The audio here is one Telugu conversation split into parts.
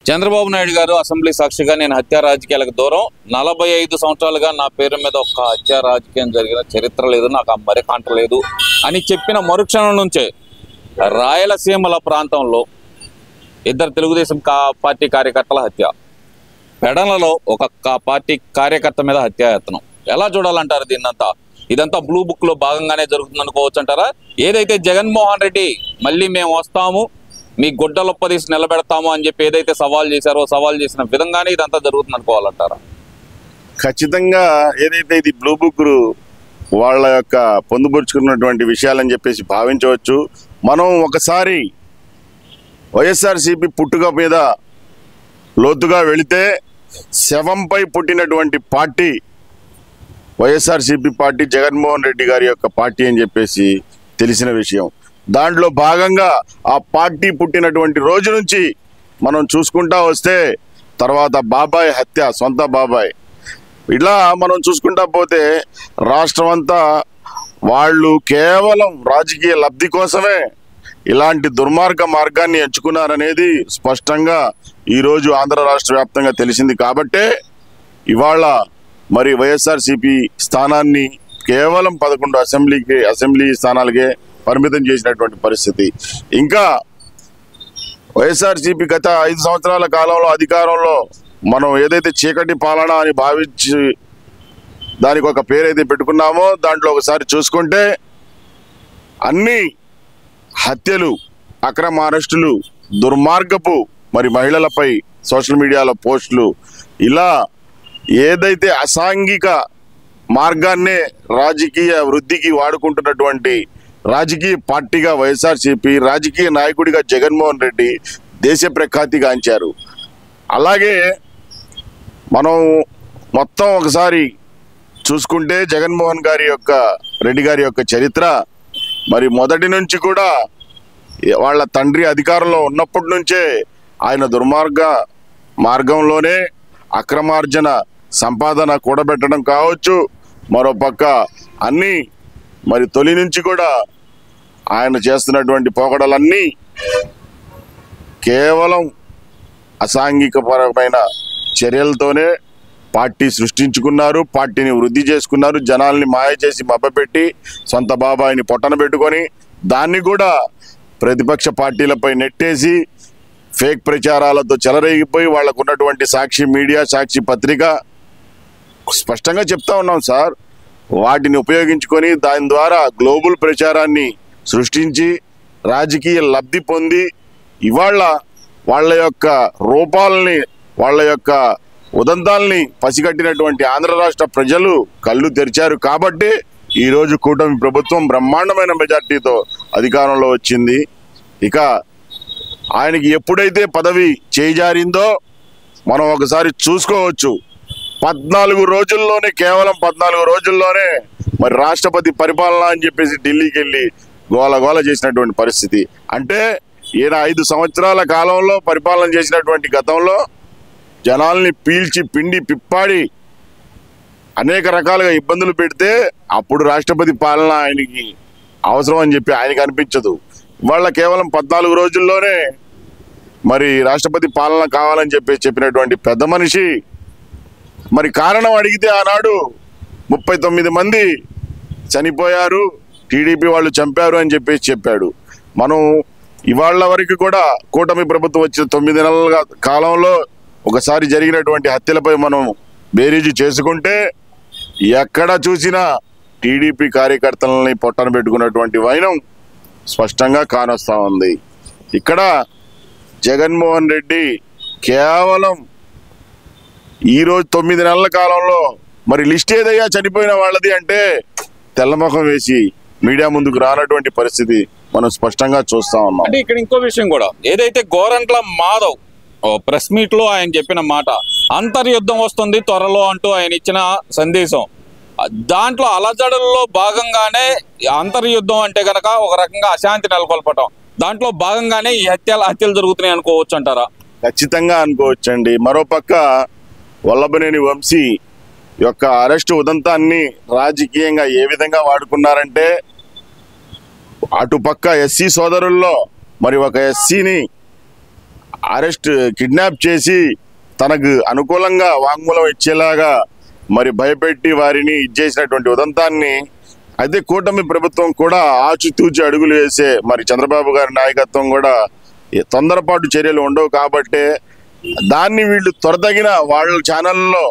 చంద్రబాబు నాయుడు గారు అసెంబ్లీ సాక్షిగా నేను హత్యా రాజకీయాలకు దూరం 45 సంవత్సరాలుగా నా పేరు మీద ఒక్క హత్యా రాజకీయం జరిగిన చరిత్ర లేదు, నాకు ఆ మరికాంట లేదు అని చెప్పిన మరుక్షణం నుంచే రాయలసీమల ప్రాంతంలో ఇద్దరు తెలుగుదేశం పార్టీ కార్యకర్తల హత్య, పెడలలో ఒక పార్టీ కార్యకర్త మీద హత్యాయత్నం. ఎలా చూడాలంటారు దీన్నంతా? ఇదంతా బ్లూ బుక్ లో భాగంగానే జరుగుతుంది అనుకోవచ్చు అంటారా? ఏదైతే జగన్మోహన్ రెడ్డి మళ్ళీ మేము వస్తాము, మీ గుడ్డలొప్పదీసి నిలబెడతాము అని చెప్పి ఏదైతే సవాల్ చేశారో సవాల్ చేసిన విధంగానే ఇదంతా జరుగుతుంది అనుకోవాలంటారా? ఖచ్చితంగా ఏదైతే ఇది బ్లూ బుక్ వాళ్ళ యొక్క పొందుపరుచుకున్నటువంటి విషయాలని చెప్పేసి భావించవచ్చు. మనం ఒకసారి వైఎస్ఆర్సీపీ పుట్టుక మీద లోతుగా వెళితే శవంపై పుట్టినటువంటి పార్టీ వైఎస్ఆర్సీపీ పార్టీ జగన్మోహన్ రెడ్డి గారి యొక్క పార్టీ అని చెప్పేసి తెలిసిన విషయం. దాంట్లో భాగంగా ఆ పార్టీ పుట్టినటువంటి రోజు నుంచి మనం చూసుకుంటా వస్తే తర్వాత బాబాయ్ హత్య, సొంత బాబాయ్, ఇలా మనం చూసుకుంటా పోతే రాష్ట్రం అంతా వాళ్ళు కేవలం రాజకీయ లబ్ధి కోసమే ఇలాంటి దుర్మార్గ మార్గాన్ని ఎంచుకున్నారనేది స్పష్టంగా ఈరోజు ఆంధ్ర రాష్ట్ర వ్యాప్తంగా తెలిసింది. కాబట్టే ఇవాళ మరి వైఎస్ఆర్సీపీ స్థానాన్ని కేవలం 11 అసెంబ్లీ స్థానాలకే పరిమితం చేసినటువంటి పరిస్థితి. ఇంకా వైఎస్ఆర్సీపీ గత 5 సంవత్సరాల కాలంలో అధికారంలో మనం ఏదైతే చీకటి పాలన అని భావించి దానికి ఒక పేరైతే పెట్టుకున్నామో దాంట్లో ఒకసారి చూసుకుంటే అన్ని హత్యలు, అక్రమ అరెస్టులు, దుర్మార్గపు మరి మహిళలపై సోషల్ మీడియాలో పోస్టులు, ఇలా ఏదైతే అసాంఘిక మార్గాన్నే రాజకీయ వృద్ధికి వాడుకుంటున్నటువంటి రాజకీయ పార్టీగా వైఎస్ఆర్సీపీ, రాజకీయ నాయకుడిగా జగన్మోహన్ రెడ్డి దేశ ప్రఖ్యాతిగాంచారు. అలాగే మనం మొత్తం ఒకసారి చూసుకుంటే జగన్మోహన్ రెడ్డి గారి యొక్క చరిత్ర మరి మొదటి నుంచి కూడా వాళ్ళ తండ్రి అధికారంలో ఉన్నప్పటి నుంచే ఆయన దుర్మార్గ మార్గంలోనే అక్రమార్జన సంపాదన కూడబెట్టడం కావచ్చు, మరోపక్క అన్నీ మరి తొలి నుంచి కూడా ఆయన చేస్తున్నటువంటి పోకడలన్నీ కేవలం అసాంఘికపరమైన చర్యలతోనే పార్టీ సృష్టించుకున్నారు, పార్టీని వృద్ధి చేసుకున్నారు. జనాల్ని మాయ చేసి మభ్యపెట్టి సొంత బాబాయిని పొట్టన పెట్టుకొని దాన్ని కూడా ప్రతిపక్ష పార్టీలపై నెట్టేసి ఫేక్ ప్రచారాలతో చెలరేగిపోయి వాళ్లకు ఉన్నటువంటి సాక్షి మీడియా, సాక్షి పత్రిక స్పష్టంగా చెప్తా ఉన్నాం సార్, వాటిని ఉపయోగించుకొని దాని ద్వారా గ్లోబల్ ప్రచారాన్ని సృష్టించి రాజకీయ లబ్ధి పొంది ఇవాళ వాళ్ళ యొక్క రూపాలని, వాళ్ళ యొక్క ఉదంతాల్ని పసిగట్టినటువంటి ఆంధ్ర రాష్ట్ర ప్రజలు కళ్ళు తెరిచారు. కాబట్టి ఈరోజు కూటమి ప్రభుత్వం బ్రహ్మాండమైన మెజార్టీతో అధికారంలో వచ్చింది. ఇక ఆయనకి ఎప్పుడైతే పదవి చేజారిందో మనం ఒకసారి చూసుకోవచ్చు. 14 రోజుల్లోనే, కేవలం 14 రోజుల్లోనే మరి రాష్ట్రపతి పరిపాలన అని చెప్పేసి ఢిల్లీకి వెళ్ళి గోల చేసినటువంటి పరిస్థితి. అంటే ఈయన 5 సంవత్సరాల కాలంలో పరిపాలన చేసినటువంటి గతంలో జనాల్ని పీల్చి పిండి పిప్పాడి అనేక రకాలుగా ఇబ్బందులు పెడితే అప్పుడు రాష్ట్రపతి పాలన ఆయనకి అవసరం అని చెప్పి ఆయనకి అనిపించదు. ఇవాళ కేవలం 14 రోజుల్లోనే మరి రాష్ట్రపతి పాలన కావాలని చెప్పినటువంటి పెద్ద మనిషి మరి కారణం అడిగితే ఆనాడు 39 మంది చనిపోయారు, టీడీపీ వాళ్ళు చంపారు అని చెప్పాడు. మనం ఇవాళ వరకు కూడా కూటమి ప్రభుత్వం వచ్చిన 9 నెలల కాలంలో ఒకసారి జరిగినటువంటి హత్యలపై మనం బేరీజు చేసుకుంటే ఎక్కడ చూసినా టీడీపీ కార్యకర్తలని పొట్టన పెట్టుకున్నటువంటి వైనం స్పష్టంగా కానొస్తా ఉంది. ఇక్కడ జగన్మోహన్ రెడ్డి కేవలం ఈరోజు 9 నెలల కాలంలో మరి లిస్ట్ ఏదయ్యా చనిపోయిన వాళ్ళది అంటే తెల్లముఖం వేసి మీడియా ముందుకు రానటువంటి పరిస్థితి మనం స్పష్టంగా చూస్తా ఉన్నాం. అంటే ఇక్కడ ఇంకో విషయం కూడా, ఏదైతే గోరంట్ల మాధవ్ ప్రెస్ మీట్ లో ఆయన చెప్పిన మాట, అంతర్యుద్ధం వస్తుంది త్వరలో అంటూ ఆయన ఇచ్చిన సందేశం, దాంట్లో అలజడుల్లో భాగంగానే అంతర్యుద్ధం అంటే కనుక ఒక రకంగా అశాంతి నెలకొల్పటం, దాంట్లో భాగంగానే ఈ హత్యలు జరుగుతున్నాయి అనుకోవచ్చు అంటారా? ఖచ్చితంగా అనుకోవచ్చండి. మరోపక్క వల్లభనేని వంశీ యొక్క అరెస్టు ఉదంతాన్ని రాజకీయంగా ఏ విధంగా వాడుకున్నారంటే, అటుపక్క ఎస్సీ సోదరుల్లో మరి ఒక ఎస్సీని అరెస్ట్ కిడ్నాప్ చేసి తనకు అనుకూలంగా వాంగ్మూలం ఇచ్చేలాగా మరి భయపెట్టి వారిని ఇచ్చేసినటువంటి ఉదంతాన్ని అయితే కూటమి ప్రభుత్వం కూడా ఆచితూచి అడుగులు వేసే మరి చంద్రబాబు గారి నాయకత్వం కూడా తొందరపాటు చర్యలు ఉండవు కాబట్టి దాన్ని వీళ్ళు త్వరతగిన వాళ్ళ ఛానల్లో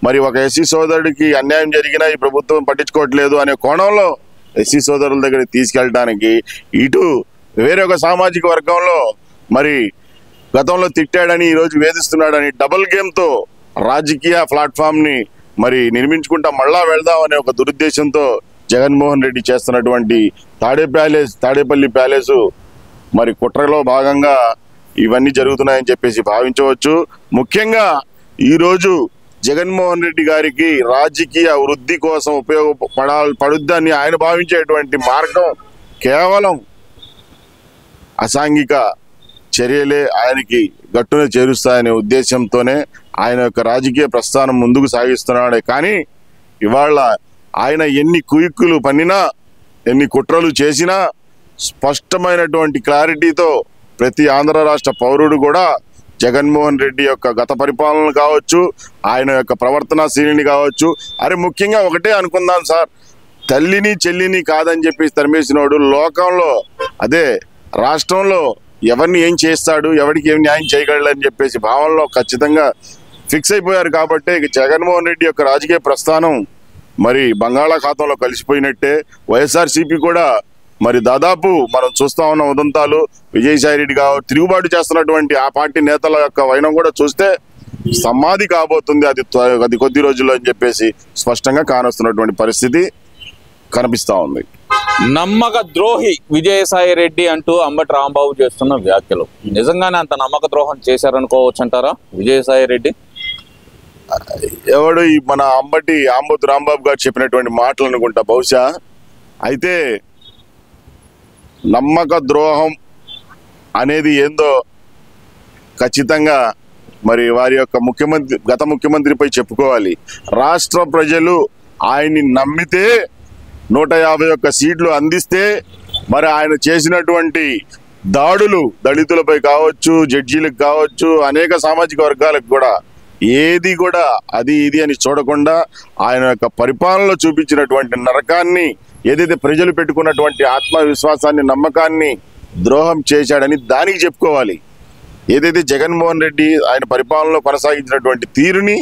మరి ఒక ఎస్సీ సోదరుడికి అన్యాయం జరిగినా ఈ ప్రభుత్వం పట్టించుకోవట్లేదు అనే కోణంలో ఎస్సీ సోదరుల దగ్గరికి తీసుకెళ్ళడానికి ఇటు వేరే ఒక సామాజిక వర్గంలో మరి గతంలో తిట్టాడని ఈరోజు వేధిస్తున్నాడని డబుల్ గేమ్తో రాజకీయ ప్లాట్ఫామ్ని మరి నిర్మించుకుంటా మళ్ళా వెళ్దాం అనే ఒక దురుద్దేశంతో జగన్మోహన్ రెడ్డి చేస్తున్నటువంటి తాడేపల్లి ప్యాలెస్ మరి కుట్రలో భాగంగా ఇవన్నీ జరుగుతున్నాయని చెప్పేసి భావించవచ్చు. ముఖ్యంగా ఈరోజు జగన్మోహన్ రెడ్డి గారికి రాజకీయ వృద్ధి కోసం పడుద్దని ఆయన భావించేటువంటి మార్గం కేవలం అసాంఘిక చర్యలే ఆయనకి గట్టున చేరుస్తాయనే ఉద్దేశంతోనే ఆయన యొక్క రాజకీయ ప్రస్థానం ముందుకు సాగిస్తున్నాడే కానీ ఇవాళ ఆయన ఎన్ని కుయుక్కులు పన్నినా ఎన్ని కుట్రలు చేసినా స్పష్టమైనటువంటి క్లారిటీతో ప్రతి ఆంధ్ర రాష్ట్ర పౌరుడు కూడా జగన్మోహన్ రెడ్డి యొక్క గత పరిపాలన కావచ్చు, ఆయన యొక్క ప్రవర్తన శైలిని కావచ్చు, ముఖ్యంగా ఒకటే అనుకుందాం సార్, తల్లిని చెల్లిని కాదని చెప్పి తరిమేసినోడు లోకంలో అదే రాష్ట్రంలో ఎవరిని ఏం చేస్తాడు, ఎవరికి ఏం న్యాయం చేయగలడని చెప్పేసి భావనలో ఖచ్చితంగా ఫిక్స్ అయిపోయారు. కాబట్టి జగన్మోహన్ రెడ్డి యొక్క రాజకీయ ప్రస్థానం మరి బంగాళాఖాతంలో కలిసిపోయినట్టే. వైఎస్ఆర్సీపీ కూడా మరి దాదాపు మనం చూస్తా ఉన్న ఉదంతాలు విజయసాయి రెడ్డి తిరుగుబాటు చేస్తున్నటువంటి ఆ పార్టీ నేతల యొక్క వైనం కూడా చూస్తే సమాధి కాబోతుంది అది కొద్ది రోజుల్లో అని చెప్పేసి స్పష్టంగా కానొస్తున్నటువంటి పరిస్థితి కనిపిస్తా ఉంది. నమ్మక ద్రోహి విజయసాయి రెడ్డి అంటూ అంబటి రాంబాబు చేస్తున్న వ్యాఖ్యలు నిజంగానే అంత నమ్మక ద్రోహం చేశారనుకోవచ్చు అంటారా విజయసాయి రెడ్డి? ఎవడు మన ఆంబోతు రాంబాబు గారు చెప్పినటువంటి మాటలు అనుకుంటా బహుశా. అయితే నమ్మక ద్రోహం అనేది ఏందో ఖచ్చితంగా మరి వారి యొక్క గత ముఖ్యమంత్రిపై చెప్పుకోవాలి. రాష్ట్ర ప్రజలు ఆయన్ని నమ్మితే 151 సీట్లు అందిస్తే మరి ఆయన చేసినటువంటి దాడులు దళితులపై కావచ్చు, జడ్జీలకు కావచ్చు, అనేక సామాజిక వర్గాలకు కూడా ఏది కూడా అది ఇది అని చూడకుండా ఆయన యొక్క పరిపాలనలో చూపించినటువంటి నరకాన్ని ఏదైతే ప్రజలు పెట్టుకున్నటువంటి ఆత్మవిశ్వాసాన్ని నమ్మకాన్ని ద్రోహం చేశాడని దానికి చెప్పుకోవాలి. ఏదైతే జగన్మోహన్ రెడ్డి ఆయన పరిపాలనలో కొనసాగించినటువంటి తీరుని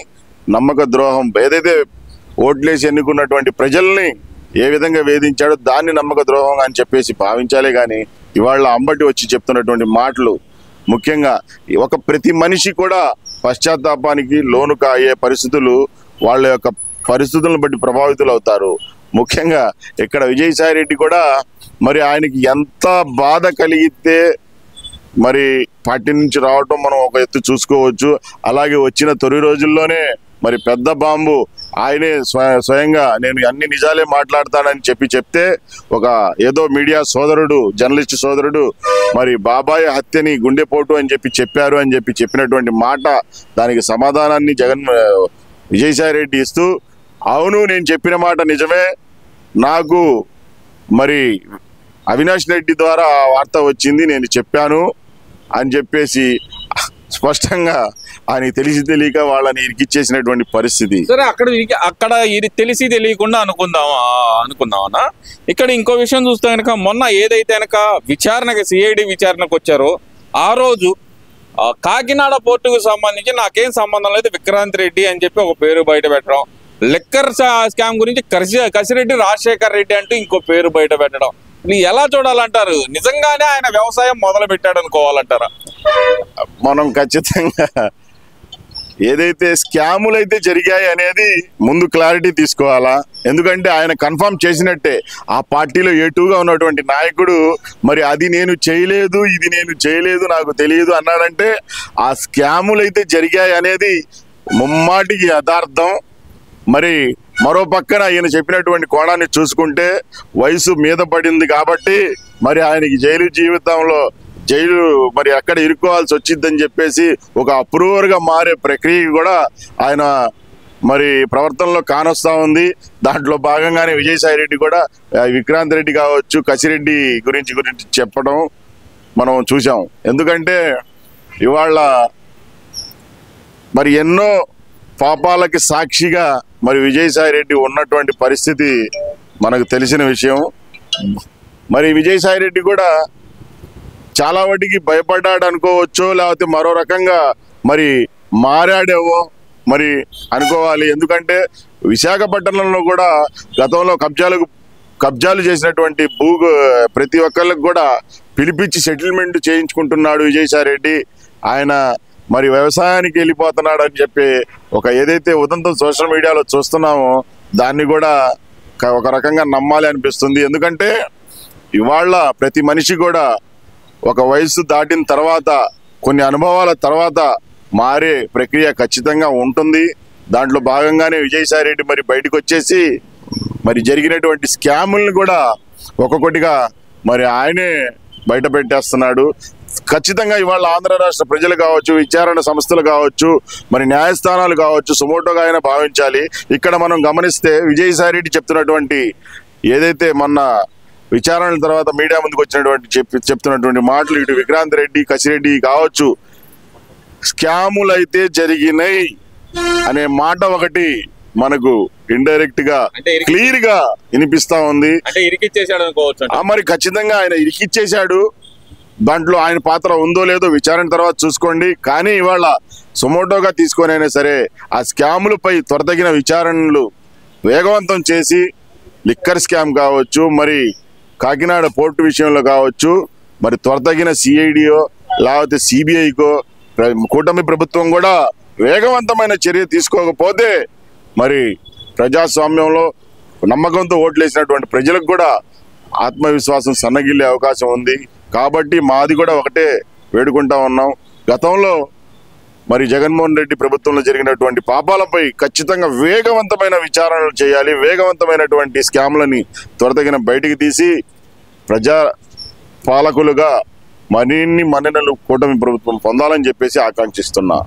నమ్మక ద్రోహం, ఏదైతే ఓట్లేసి ఎన్నుకున్నటువంటి ప్రజల్ని ఏ విధంగా వేధించాడో దాన్ని నమ్మక ద్రోహం అని చెప్పేసి భావించాలే కానీ ఇవాళ అంబటి వచ్చి చెప్తున్నటువంటి మాటలు ముఖ్యంగా ప్రతి మనిషి కూడా పశ్చాత్తాపానికి లోను అయ్యే పరిస్థితులు వాళ్ళ యొక్క పరిస్థితులను బట్టి ప్రభావితులు అవుతారు. ముఖ్యంగా ఇక్కడ విజయసాయి రెడ్డి కూడా మరి ఆయనకి ఎంత బాధ కలిగితే మరి పార్టీ నుంచి రావటం మనం ఒక ఎత్తు చూసుకోవచ్చు. అలాగే వచ్చిన తొలి రోజుల్లోనే మరి పెద్ద బాంబు ఆయనే స్వయంగా నేను అన్ని నిజాలే మాట్లాడతానని చెప్తే ఒక ఏదో మీడియా సోదరుడు, జర్నలిస్ట్ సోదరుడు మరి బాబాయ్ హత్యని గుండెపోటు అని చెప్పారు అని చెప్పినటువంటి మాట, దానికి సమాధానాన్ని విజయసాయి రెడ్డి ఇస్తూ అవును నేను చెప్పిన మాట నిజమే, నాకు మరి అవినాష్ రెడ్డి ద్వారా ఆ వార్త వచ్చింది, నేను చెప్పాను అని చెప్పేసి స్పష్టంగా ఆయన తెలిసి తెలియక వాళ్ళని ఇరికిచ్చేసినటువంటి పరిస్థితి. సరే, అక్కడ ఇది తెలిసి తెలియకుండా అనుకుందామన్నా. ఇక్కడ ఇంకో విషయం చూస్తే కనుక మొన్న ఏదైతే కనుక సిఐడి విచారణకు వచ్చారో ఆ రోజు కాకినాడ పోర్టుకు సంబంధించి నాకేం సంబంధం లేదు విక్రాంత్ రెడ్డి అని చెప్పి ఒక పేరు బయట పెట్టడం, లిక్కర్ స్కామ్ గురించి కసిరెడ్డి రాజశేఖర్ రెడ్డి అంటూ ఇంకో పేరు బయట పెట్టడం, ఎలా చూడాలంటారు? నిజంగానే ఆయన వ్యవసాయం మొదలు పెట్టాడు అనుకోవాలంటారా? మనం ఖచ్చితంగా ఏదైతే స్కాములు అయితే జరిగాయి అనేది ముందు క్లారిటీ తీసుకోవాలా. ఎందుకంటే ఆయన కన్ఫర్మ్ చేసినట్టే ఆ పార్టీలో ఏటుగా ఉన్నటువంటి నాయకుడు మరి అది నేను చేయలేదు, ఇది నేను చేయలేదు, నాకు తెలియదు అన్నాడంటే ఆ స్కాములు అయితే జరిగాయి అనేది ముమ్మాటికి యథార్థం. మరి మరో పక్కన ఈయన చెప్పినటువంటి కోణాన్ని చూసుకుంటే వయసు మీద పడింది కాబట్టి మరి ఆయనకి జైలు మరి అక్కడ ఇరుక్కోవాల్సి వచ్చిందని చెప్పేసి ఒక అప్రూవర్గా మారే ప్రక్రియ కూడా ఆయన మరి ప్రవర్తనలో కానొస్తా ఉంది. దాంట్లో భాగంగానే విజయసాయి రెడ్డి కూడా విక్రాంత్ రెడ్డి కావచ్చు, కసిరెడ్డి గురించి చెప్పడం మనం చూసాం. ఎందుకంటే ఇవాళ మరి ఎన్నో పాపాలకి సాక్షిగా మరి విజయసాయిరెడ్డి ఉన్నటువంటి పరిస్థితి మనకు తెలిసిన విషయం. మరి విజయసాయిరెడ్డి కూడా చాలా వాటికి భయపడ్డాడు అనుకోవచ్చు, లేకపోతే మరో రకంగా మరి మారాడేవో మరి అనుకోవాలి. ఎందుకంటే విశాఖపట్నంలో కూడా గతంలో కబ్జాలు చేసినటువంటి ప్రతి ఒక్కళ్ళకి కూడా పిలిపించి సెటిల్మెంట్ చేయించుకుంటున్నాడు విజయసాయిరెడ్డి. ఆయన మరి వ్యవసాయానికి వెళ్ళిపోతున్నాడు అని చెప్పి ఏదైతే ఉదంతం సోషల్ మీడియాలో చూస్తున్నామో దాన్ని కూడా ఒక రకంగా నమ్మాలి అనిపిస్తుంది. ఎందుకంటే ఇవాళ ప్రతి మనిషి కూడా ఒక వయసు దాటిన తర్వాత కొన్ని అనుభవాల తర్వాత మారే ప్రక్రియ ఖచ్చితంగా ఉంటుంది. దాంట్లో భాగంగానే విజయసాయిరెడ్డి మరి బయటకు వచ్చేసి మరి జరిగినటువంటి స్కాములను కూడా ఒక్కొక్కటిగా మరి ఆయనే బయట పెట్టేస్తున్నాడు. ఖచ్చితంగా ఇవాళ ఆంధ్ర రాష్ట్ర ప్రజలు కావచ్చు, విచారణ సంస్థలు కావచ్చు, మరి న్యాయస్థానాలు కావచ్చు సుమోటోగా ఆయన భావించాలి. ఇక్కడ మనం గమనిస్తే విజయసాయిరెడ్డి చెప్తున్నటువంటి ఏదైతే మొన్న విచారణల తర్వాత మీడియా ముందుకు వచ్చినటువంటి చెప్తున్నటువంటి మాటలు, ఇటు విక్రాంత్ రెడ్డి, కసిరెడ్డి కావచ్చు, స్కాములు అయితే జరిగినాయి అనే మాట ఒకటి మనకు ఇండైరెక్ట్ గా క్లియర్ గా వినిపిస్తా ఉంది. మరి ఖచ్చితంగా ఆయన ఇరికిచ్చేశాడు. దాంట్లో ఆయన పాత్ర ఉందో లేదో విచారణ తర్వాత చూసుకోండి. కానీ ఇవాళ సుమోటోగా తీసుకొనైనా సరే ఆ స్కాములపై త్వరతగిన విచారణలు వేగవంతం చేసి లిక్కర్ స్కామ్ కావచ్చు, మరి కాకినాడ పోర్టు విషయంలో కావచ్చు, మరి త్వరతగిన సిఐడియో లేకపోతే సిబిఐకో కూటమి ప్రభుత్వం కూడా వేగవంతమైన చర్య తీసుకోకపోతే మరి ప్రజాస్వామ్యంలో నమ్మకంతో ఓట్లేసినటువంటి ప్రజలకు కూడా ఆత్మవిశ్వాసం సన్నగిల్లే అవకాశం ఉంది. కాబట్టి మాది కూడా ఒకటే వేడుకుంటా ఉన్నాం. గతంలో మరి జగన్మోహన్ రెడ్డి ప్రభుత్వంలో జరిగినటువంటి పాపాలపై ఖచ్చితంగా వేగవంతమైన విచారణలు చేయాలి. వేగవంతమైనటువంటి స్కామ్లని త్వరతగిన బయటికి తీసి ప్రజా పాలకులుగా మరిన్ని మన్ననలు కూటమి ప్రభుత్వం పొందాలని చెప్పేసి ఆకాంక్షిస్తున్నా.